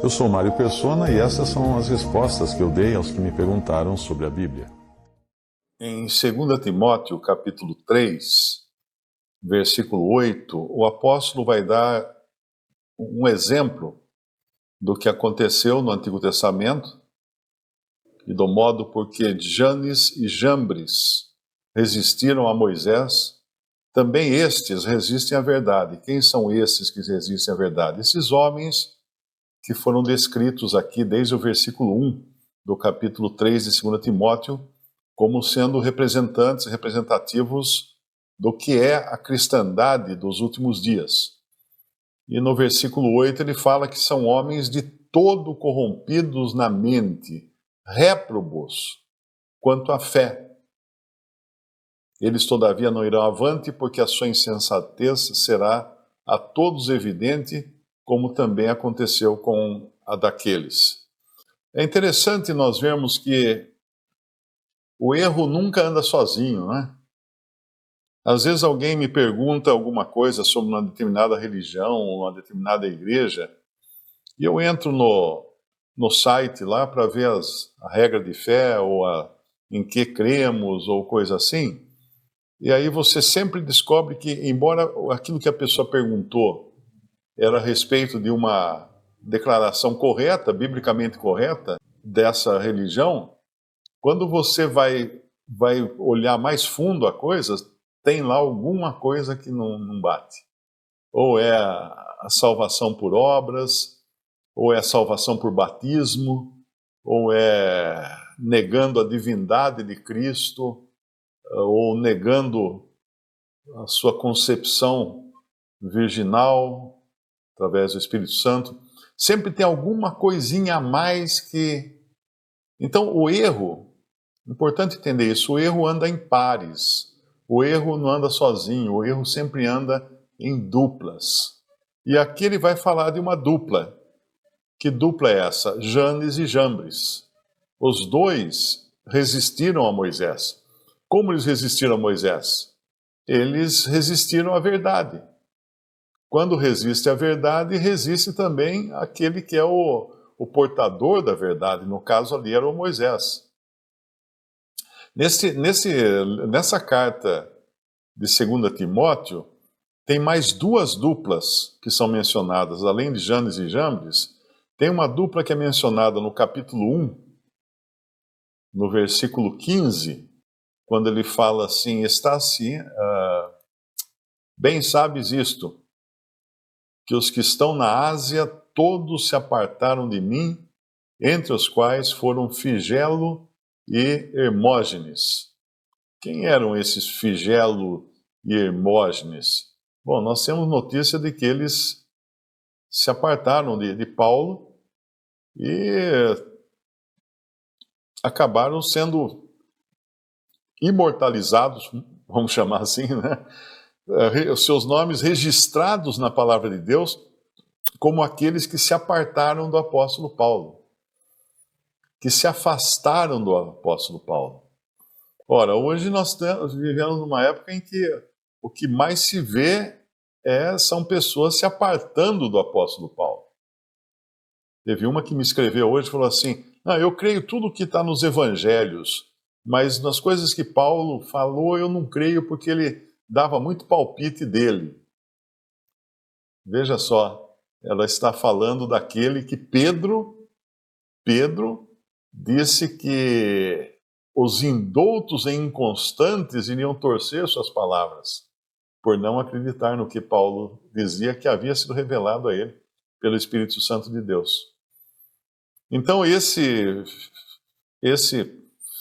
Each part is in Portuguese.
Eu sou Mário Persona e essas são as respostas que eu dei aos que me perguntaram sobre a Bíblia. Em 2 Timóteo, capítulo 3, versículo 8, o apóstolo vai dar um exemplo do que aconteceu no Antigo Testamento e do modo por que Janes e Jambres resistiram a Moisés. Também estes resistem à verdade. Quem são esses que resistem à verdade? Esses homens que foram descritos aqui desde o versículo 1 do capítulo 3 de 2 Timóteo, como sendo representantes, representativos do que é a cristandade dos últimos dias. E no versículo 8 ele fala que são homens de todo corrompidos na mente, réprobos quanto à fé. Eles, todavia, não irão avante, porque a sua insensatez será a todos evidente, como também aconteceu com a daqueles. É interessante nós vermos que o erro nunca anda sozinho, né? Às vezes alguém me pergunta alguma coisa sobre uma determinada religião, uma determinada igreja, e eu entro no site lá para ver a regra de fé, ou em que cremos, ou coisa assim, e aí você sempre descobre que, embora aquilo que a pessoa perguntou era a respeito de uma declaração correta, biblicamente correta, dessa religião, quando você vai olhar mais fundo a coisa, tem lá alguma coisa que não bate. Ou é a salvação por obras, ou é a salvação por batismo, ou é negando a divindade de Cristo, ou negando a sua concepção virginal através do Espírito Santo. Sempre tem alguma coisinha a mais que... Então, o erro, importante entender isso, o erro anda em pares. O erro não anda sozinho, o erro sempre anda em duplas. E aqui ele vai falar de uma dupla. Que dupla é essa? Janes e Jambres. Os dois resistiram a Moisés. Como eles resistiram a Moisés? Eles resistiram à verdade. Quando resiste à verdade, resiste também aquele que é o portador da verdade. No caso ali era o Moisés. Nessa carta de 2 Timóteo, tem mais duas duplas que são mencionadas, além de Janes e Jambres. Tem uma dupla que é mencionada no capítulo 1, no versículo 15, quando ele fala assim: está assim, bem sabes isto, que os que estão na Ásia todos se apartaram de mim, entre os quais foram Figelo e Hermógenes. Quem eram esses Figelo e Hermógenes? Bom, nós temos notícia de que eles se apartaram de Paulo e acabaram sendo imortalizados, vamos chamar assim, né? Os seus nomes registrados na palavra de Deus como aqueles que se apartaram do apóstolo Paulo, que se afastaram do apóstolo Paulo. Ora, hoje nós vivemos numa época em que o que mais se vê são pessoas se apartando do apóstolo Paulo. Teve uma que me escreveu hoje e falou assim: eu creio tudo que está nos evangelhos, mas nas coisas que Paulo falou eu não creio porque ele dava muito palpite dele. Veja só, ela está falando daquele que Pedro disse que os indoutos e inconstantes iriam torcer suas palavras, por não acreditar no que Paulo dizia que havia sido revelado a ele pelo Espírito Santo de Deus. Então esse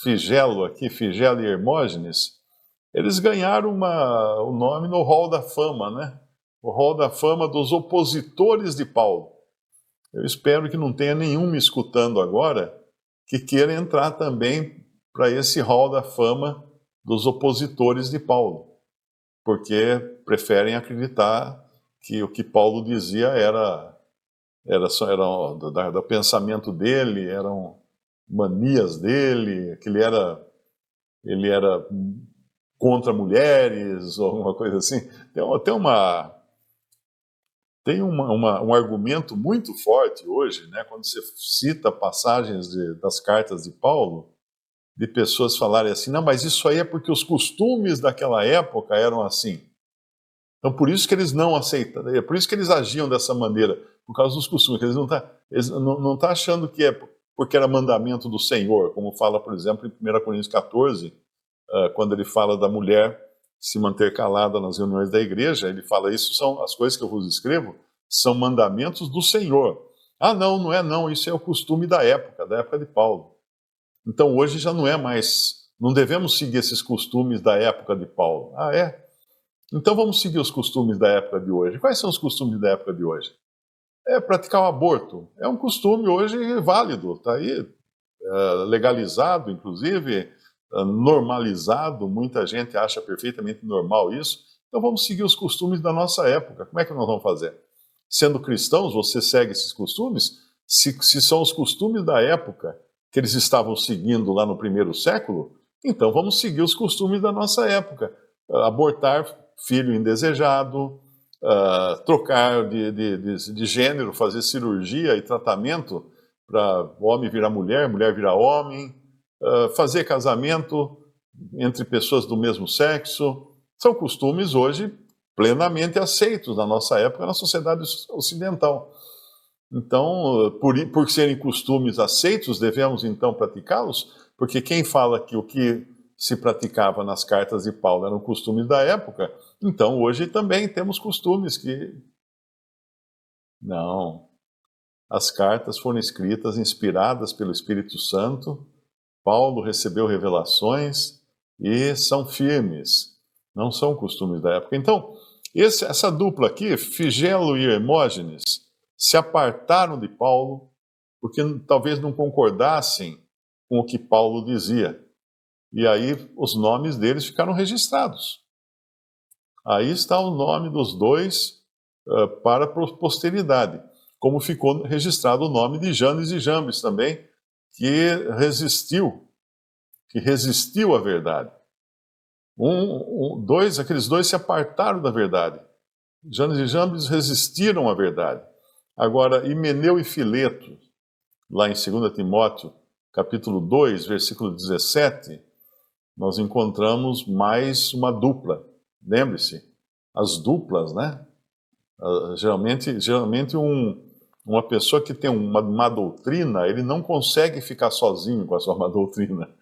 Figelo aqui, Figelo e Hermógenes, eles ganharam o nome no Hall da Fama, né? O Hall da Fama dos opositores de Paulo. Eu espero que não tenha nenhum me escutando agora que queira entrar também para esse Hall da Fama dos opositores de Paulo, porque preferem acreditar que o que Paulo dizia era do pensamento dele, eram manias dele, que ele era contra mulheres, ou alguma coisa assim. Tem Tem um argumento muito forte hoje, né, quando você cita passagens das cartas de Paulo, de pessoas falarem assim, não, mas isso aí é porque os costumes daquela época eram assim. Então, por isso que eles não aceitam, é por isso que eles agiam dessa maneira, por causa dos costumes. Eles não tá achando que é porque era mandamento do Senhor, como fala, por exemplo, em 1 Coríntios 14, quando ele fala da mulher se manter calada nas reuniões da igreja, ele fala, isso são as coisas que eu vos escrevo, são mandamentos do Senhor. Ah, não, não é não, isso é o costume da época de Paulo. Então hoje já não é mais, não devemos seguir esses costumes da época de Paulo. Ah, é? Então vamos seguir os costumes da época de hoje. Quais são os costumes da época de hoje? É praticar o aborto. É um costume hoje válido, está aí legalizado, inclusive, normalizado. Muita gente acha perfeitamente normal isso. Então vamos seguir os costumes da nossa época. Como é que nós vamos fazer? Sendo cristãos, você segue esses costumes? Se são os costumes da época que eles estavam seguindo lá no primeiro século, então vamos seguir os costumes da nossa época. Abortar filho indesejado, trocar de gênero, fazer cirurgia e tratamento para homem virar mulher, mulher virar homem, fazer casamento entre pessoas do mesmo sexo. São costumes hoje plenamente aceitos na nossa época, na sociedade ocidental. Então, por serem costumes aceitos, devemos então praticá-los, porque quem fala que o que se praticava nas cartas de Paulo eram costumes da época, então hoje também temos costumes que... Não. As cartas foram escritas, inspiradas pelo Espírito Santo, Paulo recebeu revelações e são firmes, não são costumes da época. Então, essa dupla aqui, Figelo e Hermógenes, se apartaram de Paulo porque talvez não concordassem com o que Paulo dizia. E aí os nomes deles ficaram registrados. Aí está o nome dos dois para a posteridade. Como ficou registrado o nome de Janes e Jambres também, que resistiu à verdade. Aqueles dois se apartaram da verdade. Janes e Jambres resistiram à verdade. Agora, Himeneu e Fileto, lá em 2 Timóteo, capítulo 2, versículo 17, nós encontramos mais uma dupla. Lembre-se, as duplas, né? Geralmente uma pessoa que tem uma má doutrina, ele não consegue ficar sozinho com a sua má doutrina.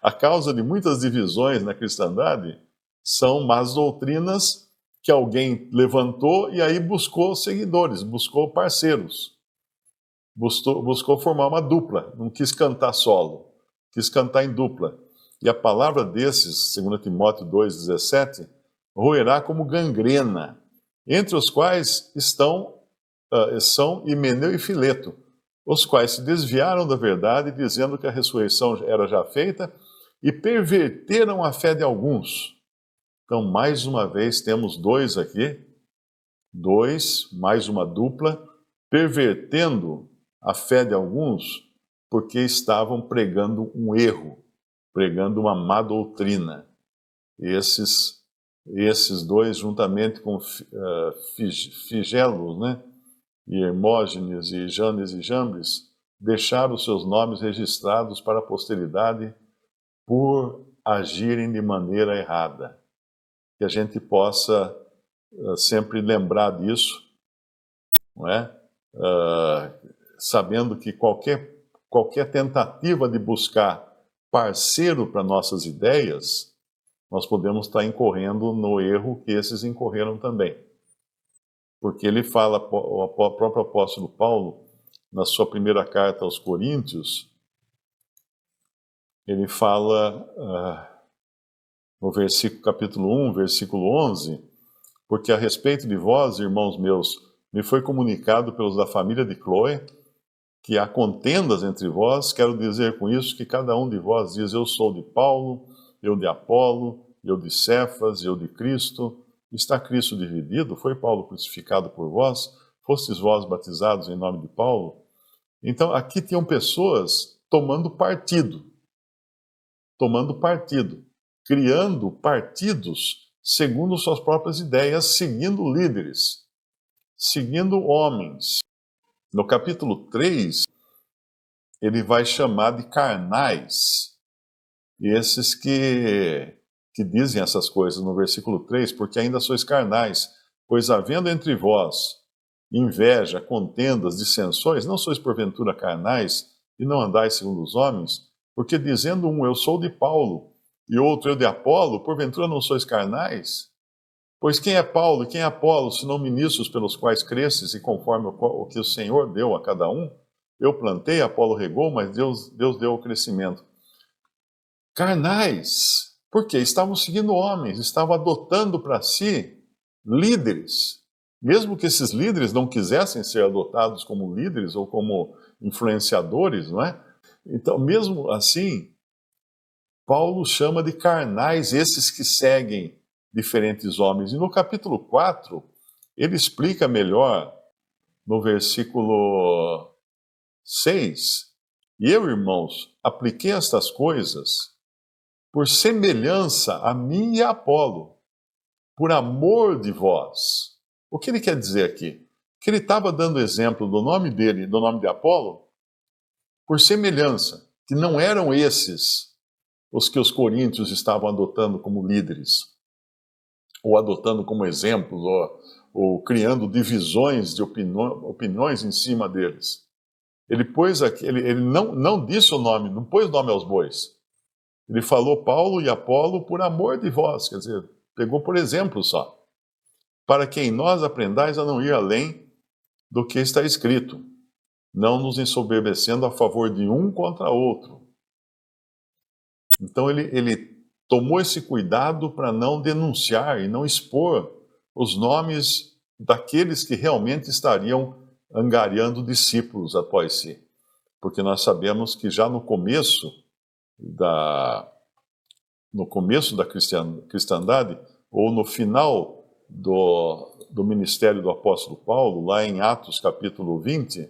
A causa de muitas divisões na cristandade são más doutrinas que alguém levantou e aí buscou seguidores, buscou parceiros, buscou formar uma dupla, não quis cantar solo, quis cantar em dupla. E a palavra desses, 2 Timóteo 2,17, roerá como gangrena, entre os quais são Himeneu e Fileto, os quais se desviaram da verdade, dizendo que a ressurreição era já feita, e perverteram a fé de alguns. Então, mais uma vez, temos dois aqui, mais uma dupla, pervertendo a fé de alguns, porque estavam pregando um erro, pregando uma má doutrina. Esses dois, juntamente com Figelo, né, e Hermógenes e Janes e Jambres, deixaram seus nomes registrados para a posteridade por agirem de maneira errada. Que a gente possa sempre lembrar disso, não é? Sabendo que qualquer tentativa de buscar parceiro para nossas ideias, nós podemos estar incorrendo no erro que esses incorreram também. Porque ele fala, o próprio apóstolo Paulo, na sua primeira carta aos Coríntios, ele fala no capítulo 1, versículo 11, porque a respeito de vós, irmãos meus, me foi comunicado pelos da família de Cloé, que há contendas entre vós. Quero dizer com isso que cada um de vós diz, eu sou de Paulo, eu de Apolo, eu de Cefas, eu de Cristo. Está Cristo dividido? Foi Paulo crucificado por vós? Fostes vós batizados em nome de Paulo? Então, aqui tinham pessoas tomando partido, criando partidos segundo suas próprias ideias, seguindo líderes, seguindo homens. No capítulo 3, ele vai chamar de carnais, esses que dizem essas coisas no versículo 3, porque ainda sois carnais, pois havendo entre vós inveja, contendas, dissensões, não sois porventura carnais e não andais segundo os homens? Porque dizendo um, eu sou de Paulo, e outro, eu de Apolo, porventura não sois carnais? Pois quem é Paulo e quem é Apolo, senão ministros pelos quais cresces, e conforme o que o Senhor deu a cada um? Eu plantei, Apolo regou, mas Deus deu o crescimento. Carnais, porque estavam seguindo homens, estavam adotando para si líderes. Mesmo que esses líderes não quisessem ser adotados como líderes ou como influenciadores, não é? Então, mesmo assim, Paulo chama de carnais esses que seguem diferentes homens. E no capítulo 4, ele explica melhor no versículo 6. E eu, irmãos, apliquei estas coisas por semelhança a mim e a Apolo, por amor de vós. O que ele quer dizer aqui? Que ele estava dando exemplo do nome dele e do nome de Apolo por semelhança, que não eram esses os que os coríntios estavam adotando como líderes, ou adotando como exemplos, ou criando divisões de opiniões em cima deles. Ele pôs aqui, ele não disse o nome, não pôs o nome aos bois. Ele falou Paulo e Apolo por amor de vós, quer dizer, pegou por exemplo só, para que em nós aprendais a não ir além do que está escrito, não nos ensoberbecendo a favor de um contra outro. Então ele tomou esse cuidado para não denunciar e não expor os nomes daqueles que realmente estariam angariando discípulos após si. Porque nós sabemos que já no começo da cristandade, ou no final do ministério do apóstolo Paulo, lá em Atos capítulo 20,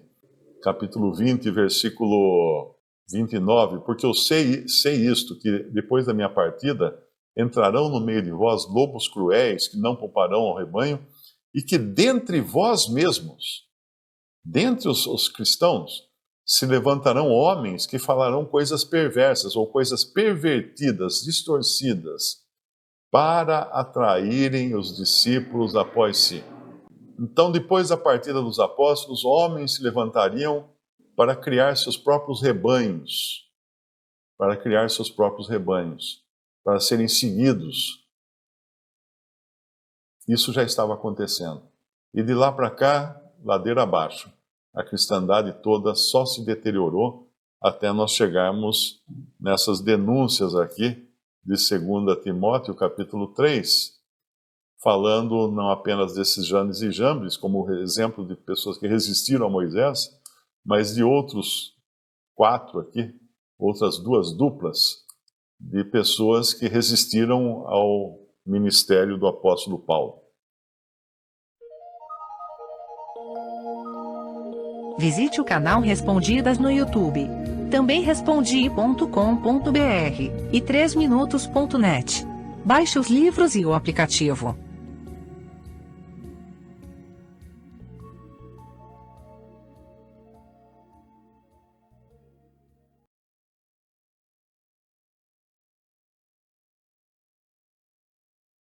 versículo 29, porque eu sei isto, que depois da minha partida entrarão no meio de vós lobos cruéis, que não pouparão ao rebanho, e que dentre vós mesmos, dentre os cristãos, se levantarão homens que falarão coisas perversas ou coisas pervertidas, distorcidas, para atraírem os discípulos após si. Então, depois da partida dos apóstolos, homens se levantariam para criar seus próprios rebanhos, para serem seguidos. Isso já estava acontecendo. E de lá para cá, ladeira abaixo, a cristandade toda só se deteriorou até nós chegarmos nessas denúncias aqui de 2 Timóteo, capítulo 3, falando não apenas desses Janes e Jambres, como exemplo de pessoas que resistiram a Moisés, mas de outros 4 aqui, outras 2 duplas, de pessoas que resistiram ao ministério do apóstolo Paulo. Visite o canal Respondidas no YouTube. Também respondi.com.br e 3minutos.net. Baixe os livros e o aplicativo.